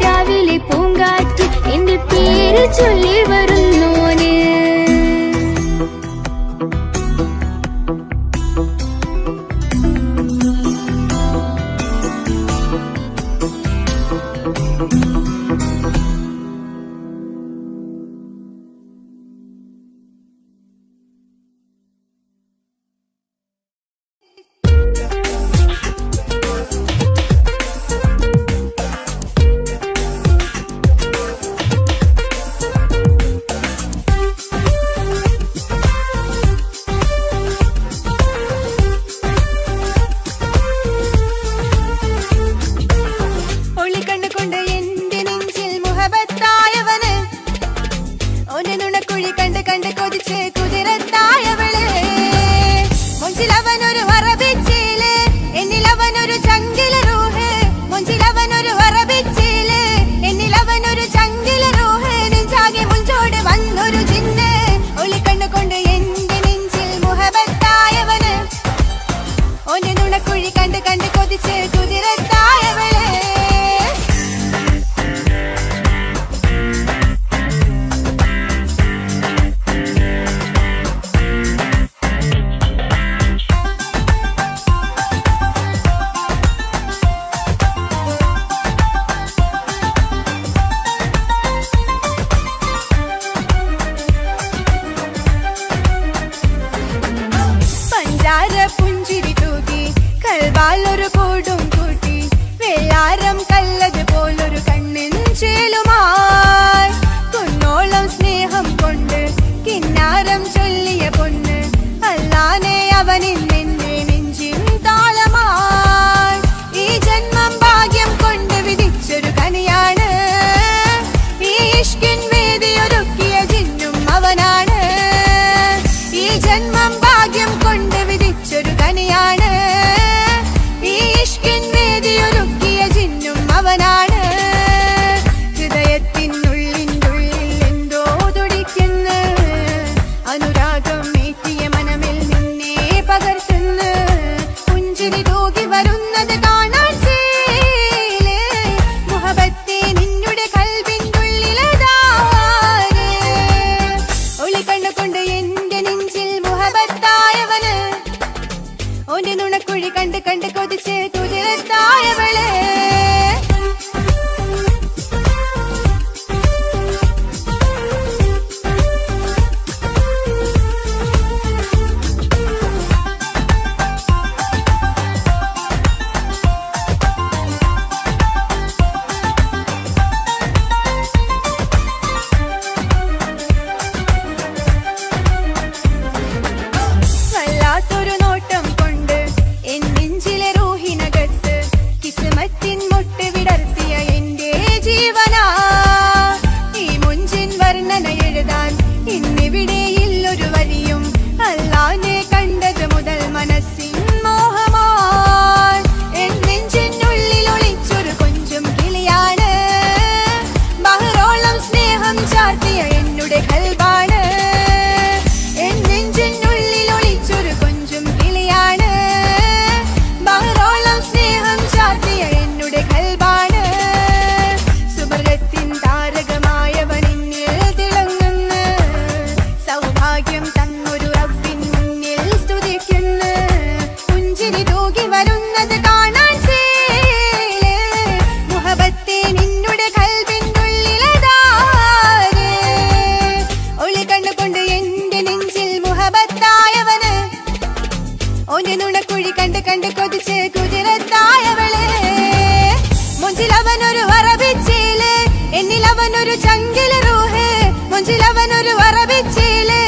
എന്നിലവനൊരു ചങ്കില റൂഹ് മുഞ്ചിലവനൊരു അറബിച്ചേല്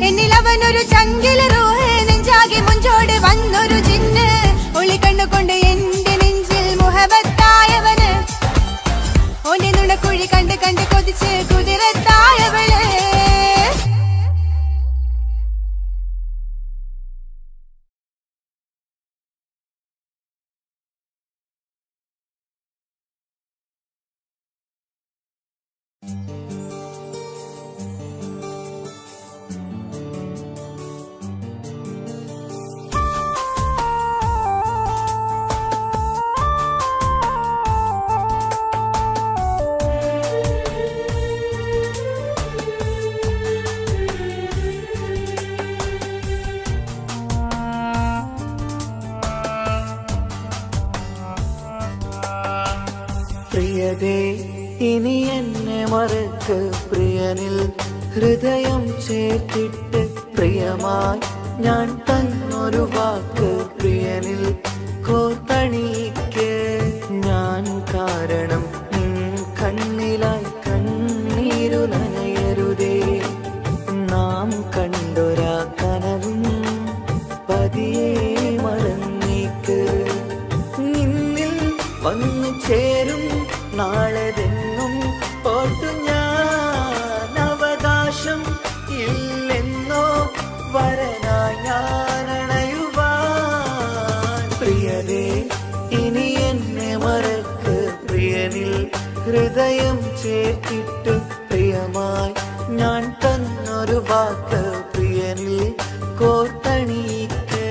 എന്നിലവനൊരു ചങ്കില റൂഹ് നെഞ്ചാകെ മുഞ്ചോട് വന്നൊരു ജിന്ന് ഒളി കണ്ണുകൊണ്ട് എന്റെ നെഞ്ചിൽ മുഹബത്തായവന് ഓന്റെ നുണക്കുഴി കണ്ട് കണ്ട് കൊതിച്ച് കുതിരത്തായവള് പ്രിയതേ ഇനി എന്നെ മറക്ക് പ്രിയനിൽ ഹൃദയം ചേർത്തിട്ട് പ്രിയമായി ഞാൻ തന്നൊരു വാക്ക് പ്രിയനിൽ കോർത്തണിക്ക് ഞാൻ കാരണം നിൻ കണ്ണിലായി കണ്ണീരു നനയരുതേ നാം കണ്ടൊരാ കനവും പതിയെ മറന്നേക്ക് നിന്നിൽ വന്നു ചേരും നാളെതെന്നും ഓർത്തു ഞാൻ അവകാശം ഇല്ലെന്നോ വരനായി ഞാൻ അണയുവാൻ പ്രിയതേ ഇനി എന്നെ മറക്ക് പ്രിയനിൽ ഹൃദയം ചേർത്തിട്ട് പ്രിയമായി ഞാൻ തന്നൊരു വാക്ക് പ്രിയനിൽ കോർത്തണിക്ക്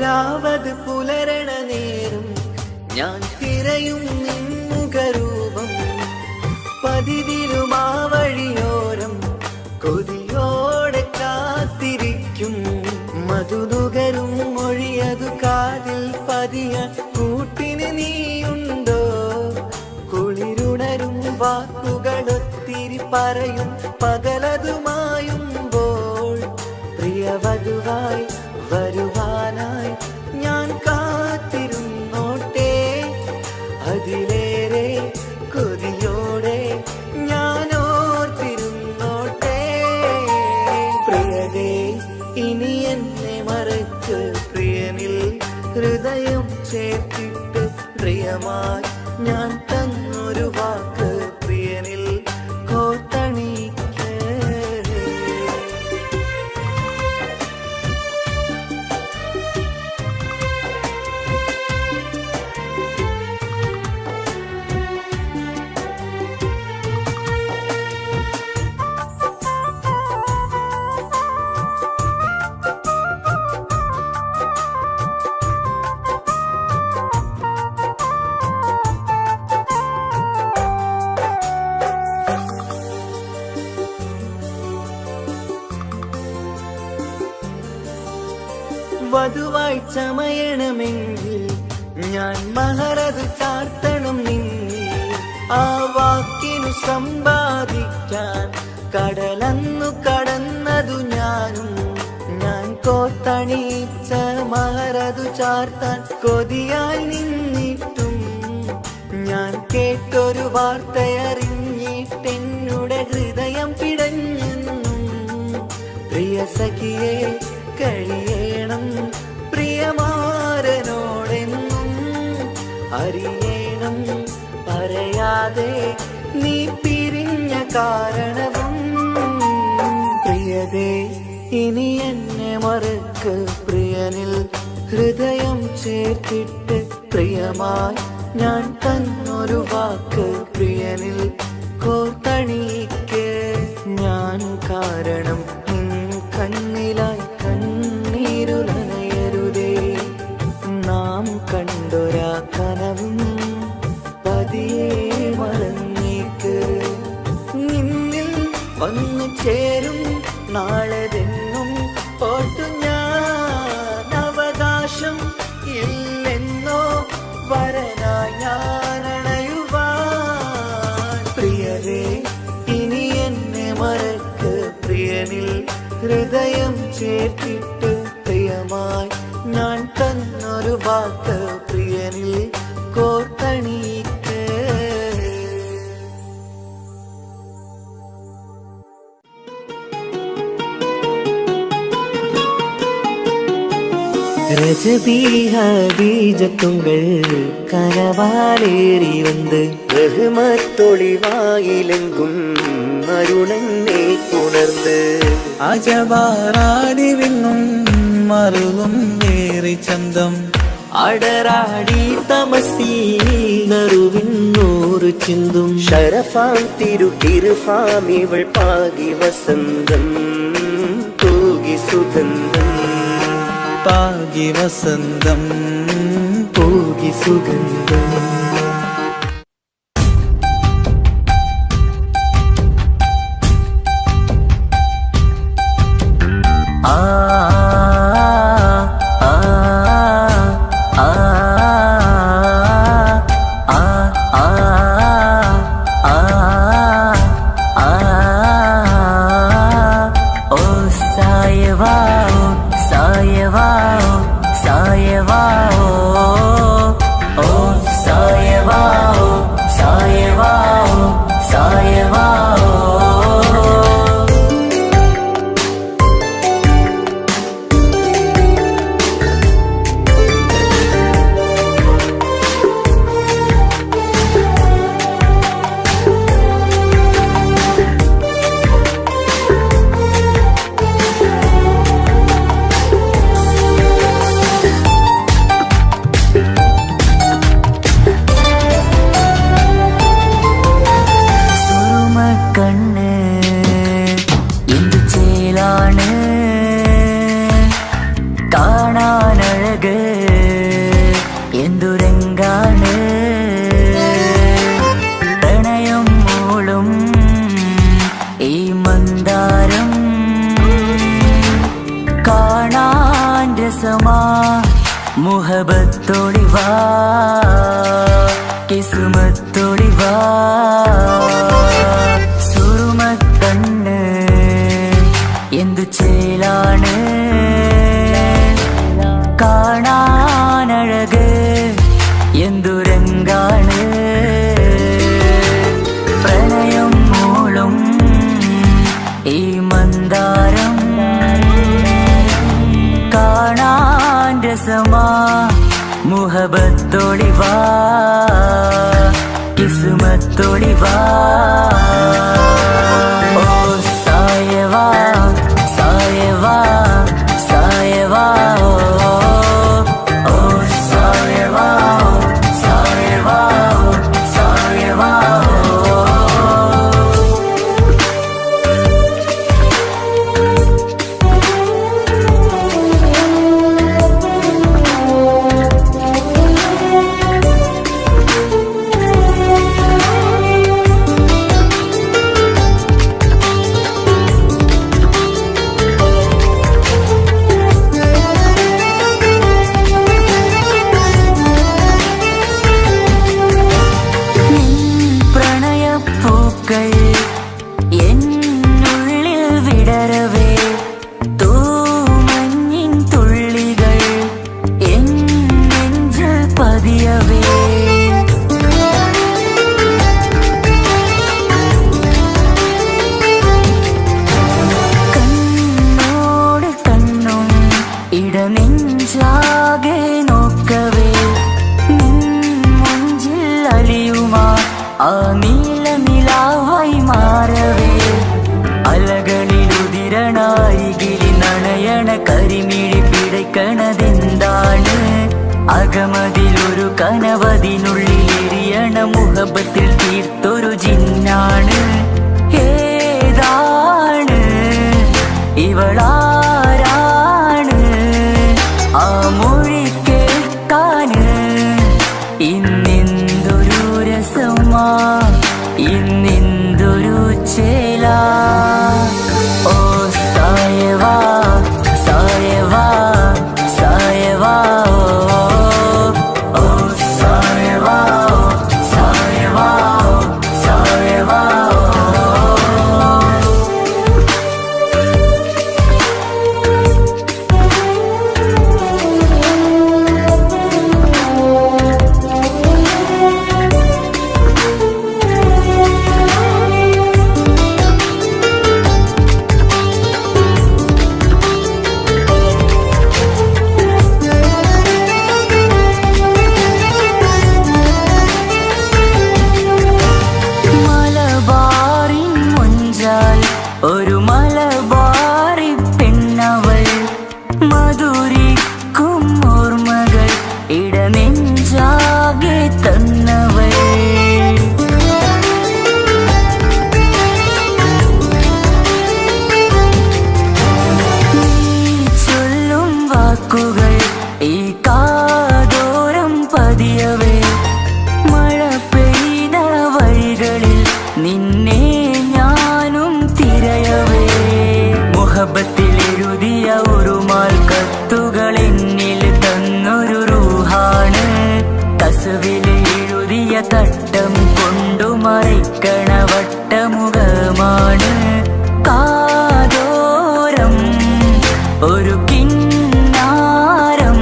രാവത് പുലരണ നേരം ഞാൻ തിരയും നിൻമുഖരൂപം പതിവിലും ആ വഴിയോരം കൊതിയോടെ കാത്തിരിക്കും മധുനുകരും മൊഴിയതു കാതിൽ പതിയ കൂട്ടിന് നീയുണ്ടോ കുളിരുണരും വാക്കുകളൊത്തിരി പറയും പകലതുമായുമ്പോൾ പ്രിയവധുവായി വരുവാനായി ഞാൻ കാത്തിരുന്നോട്ടെ അതിലേറെ കൊതിയോടെ ഞാൻ ഓർത്തിരുന്നോട്ടെ പ്രിയതേ ഇനി എന്നെ മറക്ക് പ്രിയനിൽ ഹൃദയം ചേർത്തിട്ട് പ്രിയമായി ഞാൻ തന്നൊരു വാക്ക് പ്രിയനിൽ കോർത്തണിക്ക് വധുവായി ചമയണമെങ്കിൽ ഞാൻ മഹറത് ചാർത്തണം നിന്നിൽ ആ വാക്കിനു സമ്പാദിക്കാൻ കടലന്നു കടന്നതു ഞാനും ഞാൻ കോത്തണിച്ച മഹറതു ചാർത്താൻ കൊതിയായി നിന്നിട്ടും ഞാൻ കേട്ടൊരു വാർത്തയറിഞ്ഞിട്ടെന്നുടെ ഹൃദയം പിടഞ്ഞെന്നും പ്രിയ സഖിയെ കഴിയണം പ്രിയമാരനോടെന്നും അറിയണം പറയാതെ നീ പിരിഞ്ഞ കാരണവും പ്രിയതേ ഇനി എന്നെ മറക്ക് പ്രിയനിൽ ഹൃദയം ചേർത്തിട്ട് പ്രിയമായി ഞാൻ തന്നൊരു വാക്ക് പ്രിയനിൽ കോർത്തണിക്ക് ഞാൻ കാരണം നിൻ കണ്ണിലായി കണ്ണീരു നനയരുതേ നാം കണ്ടൊരാ കനവും ചേരും നാളെതെന്നും ഓർത്തു ഞാൻ അവകാശം ഇല്ലെന്നോ വരനായി ഞാൻ അണയുവാൻ പ്രിയരേ ഇനി എന്നെ മറക്ക് പ്രിയനിൽ ഹൃദയം ചേർത്തിട്ട് പ്രിയമായി ഞാൻ തന്നൊരു വാക്ക് പ്രിയനിൽ കോർത്തണിക്ക് ரஜபீஜத்துங்கள் கனவாலேறி வந்து ரஹ்மத்தொளிவாயிலெங்கும் அருணனை உணர்ந்து അജവാറാടി വിണ്ണും മറുകും ഏറി ചന്തം അടരാടി തമസീനറുവിന്നൂറ് ചിന്തും ഷരഫാം തിരുക്കിരുഫാം ഇവൾ പാകി വസന്തം തൂകി സുഗന്ധം പാകി വസന്തം തൂകി സുഗന്ധം മുഹബത്തൊളിവാ കിസ്മത്തൊളിവാ സുറുമക്കണ്ണ് എന്തു ചേലാണ് കാണാനഴക് എന്തുരങ്കാണ് പ്രണയം മൂളും ഈ മന്ദാരം കാണാൻ രസമാ മുഹബത്തൊളിവാ കിസ്മത്തൊളിവാ ഓ സായവാ സായവാ സായവാ ഓ സായവാ സായവാ സായവാ എന്നുള്ളിൽ വിടരവേ തൂമഞ്ഞിൻ തുള്ളികൾ എൻ നെഞ്ചിൽ പതിയവേ കണ്ണോട് കണ്ണും ഇടനെഞ്ചാകെ നോക്കവേ മുഞ്ചിൽ അലിയുമാ ആ നീല നിലാവായി മാറവേ അലകളിലുതിരണാരികിലി നണയണ കരിമിഴി പിടയ്ക്കണതെന്താണ് അകമതിലൊരു കനവതിനുള്ളിൽ എരിയണ മുഹബത്തിൽ തീർത്തൊരു ജിന്നാണ് ഏതാണ് ഇവളാരാണ് ആ മൊഴി കേൾക്കാന് ഇന്നെന്തൊരു രസമാ ഇന്നെന്തൊരു ചേല സായവാ സായവാ സായവാ ഓ സായവാ സായവാ സായവാ ഒരു മലബാറി പെണ്ണവൾ മധുരിക്കും ഓർമ്മകൾ ഇടനെഞ്ചാകെ തന്നവൾ ചൊല്ലും വാക്കുകൾ ഈ കാതോരം പതിയവേ മഴ പെയ്ത വഴികളിൽ നിന്നെ മുഹബത്തിലെഴുതിയ ഒരു മാൽ കത്തുകൾ എന്നിൽ തന്നൊരു റൂഹാണ് കസവിലെഴുതിയ തട്ടം കൊണ്ടു മറയ്ക്കണ വട്ടമുഖമാണ് കാതോരം ഒരു കിന്നാരം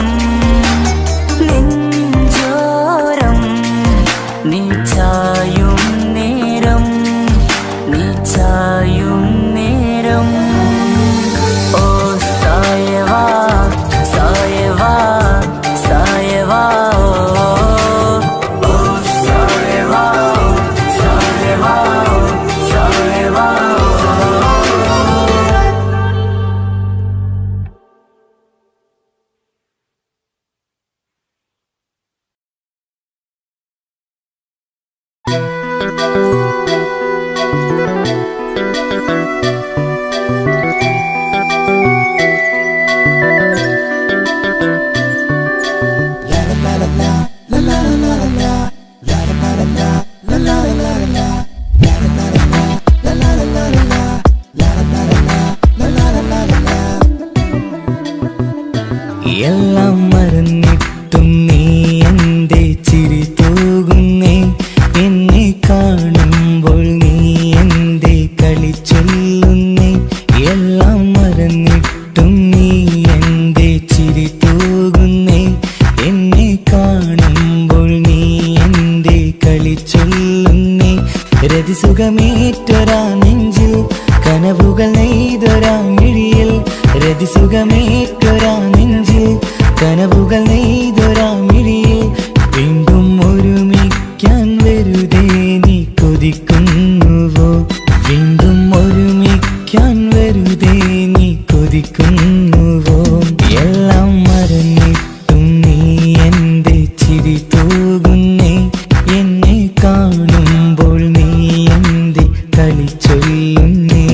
നെഞ്ചോരം നീ ചായും നേരം നീ ചായും നേരം ഓ സായവാ സായവാ സായവാ ഓ സായവാ സായവാ സായവാ എല്ലാം മറന്നിട്ടും നീ എന്റെ ചിരി തൂകുന്നേ എന്നെ കാണുമ്പോൾ നീ എന്റെ കളി ചൊല്ലുന്നേ എല്ലാം മറന്നിട്ടും നീ എന്റെ ചിരി തൂകുന്നേ എന്നെ കാണുമ്പോൾ നീ എന്റെ കളി ചൊല്ലുന്നേ രതിസുഖമേറ്റൊരാ നെഞ്ചിൽ കനവുകൾ നെയ്തൊരാ മിഴിയിൽ രതിസുഖമേറ്റൊരാ നെഞ്ചിൽ കനവുകൾ നെയ്തൊരാ മിഴിയിൽ വീണ്ടും ഒരുമിക്കാൻ വെറുതെ നീ കൊതിക്കുന്നുവോ വീണ്ടും ഒരുമിക്കാൻ വെറുതെ നീ കൊതിക്കുന്നുവോ എല്ലാം മറന്നിട്ടും നീ എന്റെ ചിരി തൂകുന്നേ എന്നെ കാണുമ്പോൾ നീ എന്റെ കളി ചൊല്ലുന്നേ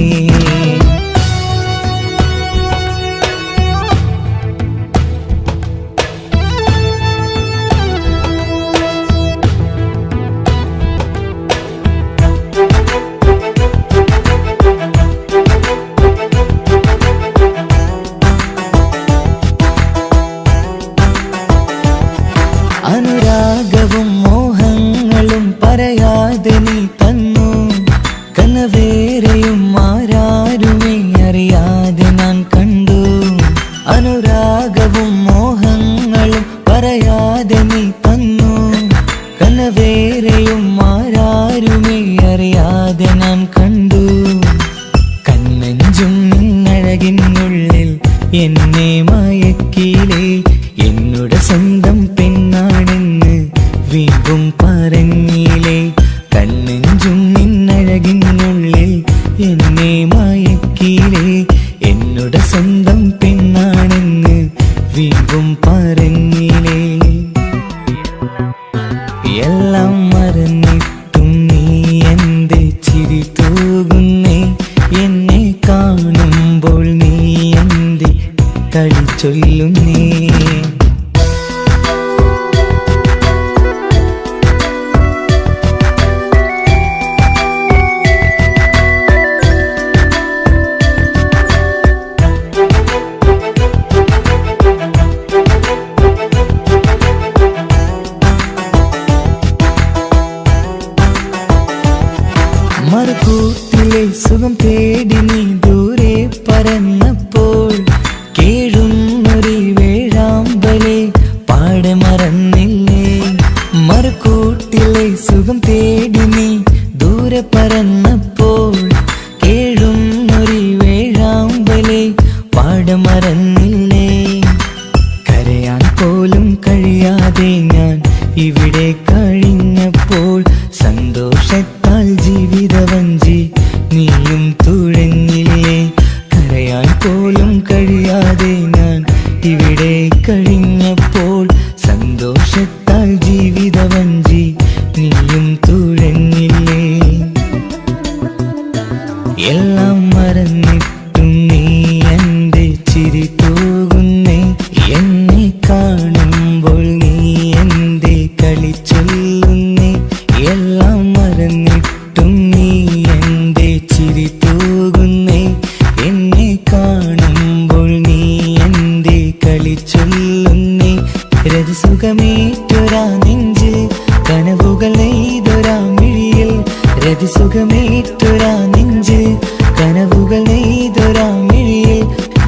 അനുരാഗവും മോഹങ്ങളും പറയാതെ നീ തന്നു കനവേറെയും ആരാരുമേ അറിയാതെ ഞാൻ കണ്ടു അനുരാഗവും മോഹങ്ങളും പറയാതെ നീ തന്നു കനവേറെയും ആരാരുമേ അറിയാതെ ഞാൻ കണ്ടു കണ്ണെഞ്ചും നിന്നഴകിനുള്ളിൽ എന്നെ മയക്കിലേ എന്നോട് സ്വന്തം പെണ്ണാണെന്ന് വീണ്ടും പറഞ്ഞില്ലേ കണ്ണെഞ്ചും നിന്നഴകിനുള്ളിൽ എന്നെ മയക്കിലേ എന്നോട് സ്വന്തം പെണ്ണാണെന്ന് വീണ്ടും പറഞ്ഞില്ലേ എല്ലാം മറന്നിട്ടും നീ എന്റെ ചിരി തൂകുന്നേ എന്നെ കാണുമ്പോൾ നീ എന്റെ കളി ചൊല്ലുന്നേ മറുകൂട്ടിലെ സുഖം തേടി നീ ദൂരെ പറന്നപ്പോൾ കേഴുന്നൊരു വേഴാമ്പലെ പാടെ മറന്നില്ലേ. മറുകൂട്ടിലെ സുഖം തേടി നീ ദൂരെ പറന്നപ്പോൾ കേഴുന്നൊരു വേഴാമ്പലെ പാടെ മറന്നില്ലേ. കരയാൻ പോലും കഴിയാതെ ഞാൻ ഇവിടെ കഴിഞ്ഞപ്പോൾ സന്തോഷത്താൽ ജീവിതവഞ്ചി നീയും തുഴഞ്ഞില്ലേ. കരയാൻ പോലും കഴിയാതെ ഞാൻ ഇവിടെ കഴിഞ്ഞപ്പോൾ സന്തോഷത്താൽ ജീവിതവഞ്ചി നീയും തുഴഞ്ഞില്ലേ. എല്ലാം മറന്നിട്ടും നീ എൻ്റെ ചിരി തൂകുന്നേ. എന്നെ കാണുമ്പോൾ നീ എൻ്റെ കളി ചൊല്ലുന്നേ. എല്ലാം മറന്നിട്ടും നീ എൻ്റെ ചിരി തൂകുന്നേ. എന്നെ കാണുമ്പോൾ നീ എൻ്റെ കളി ചൊല്ലുന്നേ. രതിസുഖമേറ്റൊരാ നെഞ്ചിൽ കനവുകൾ നെയ്തൊരാ മിഴിയിൽ. രതിസുഖമേറ്റൊരാ നെഞ്ചിൽ കനവുകൾ നെയ്തൊരാ മിഴിയിൽ.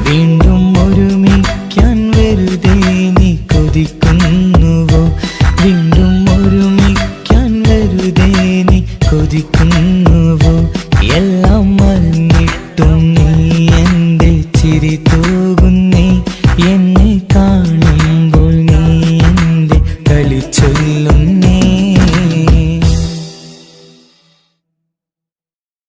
വീണ്ടും ഒരുമിക്കാൻ വെറുതെ നീ കൊതിക്കുന്നുവോ. വീണ്ടും ഒരുമിക്കാൻ വെറുതെ നീ കൊതിക്കുന്നുവോ. എല്ലാം മറന്നിട്ടും നീ എൻ്റെ ചിരി തൂകുന്നേ.